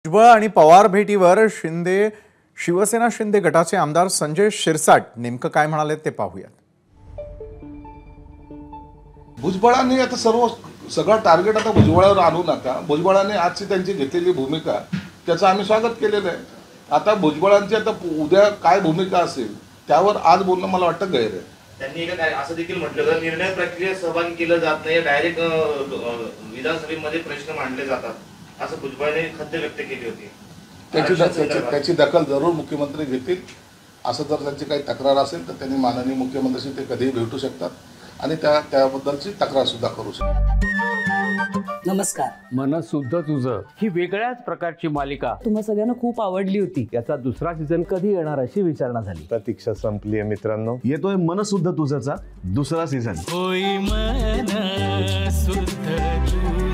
भुजबळ आणि पवार भेटीवर शिवसेना शिंदे गटाचे आमदार संजय शिरसाट नेमकं काय म्हणाले ते पाहूयात। भुजबळांनी आता सगळं टार्गेट आता भुजबळावर आणू नका। भुजबळांनी आजची त्यांची घेतलेली भूमिका त्याचं आम्ही स्वागत केलेलं आहे। आता भुजबळांची आता उद्या काय भूमिका असेल त्यावर आज बोलणं मला वाटतं गैर आहे। त्यांनी असं देखील म्हटलं की निर्णय प्रक्रियेत सहभागी केलं जात नाही, डायरेक्ट विधानसभेमध्ये प्रश्न मांडले जातात असं भुजबळांनी खंत व्यक्त केली होती। त्याची दखल जरूर मुख्यमंत्री घेतील। असं जर त्यांची काही तक्रार असेल तर त्यांनी माननीय मुख्यमंत्र्यांशी ते कधीही भेटू शकतात आणि त्याबद्दलची तक्रार सुद्धा करू शकतात। नमस्कार। मन सुद्धा तुझं ही वेगळ्याच प्रकारची मालिका तुम्हा सगळ्यांना खूप आवडली होती। याचा दुसरा सीझन कधी येणार अशी विचारणा झाली। प्रतीक्षा संपली आहे मित्रांनो। येतोय मन सुद्धा तुझाचा दुसरा सीझन। होई मन सुद्धा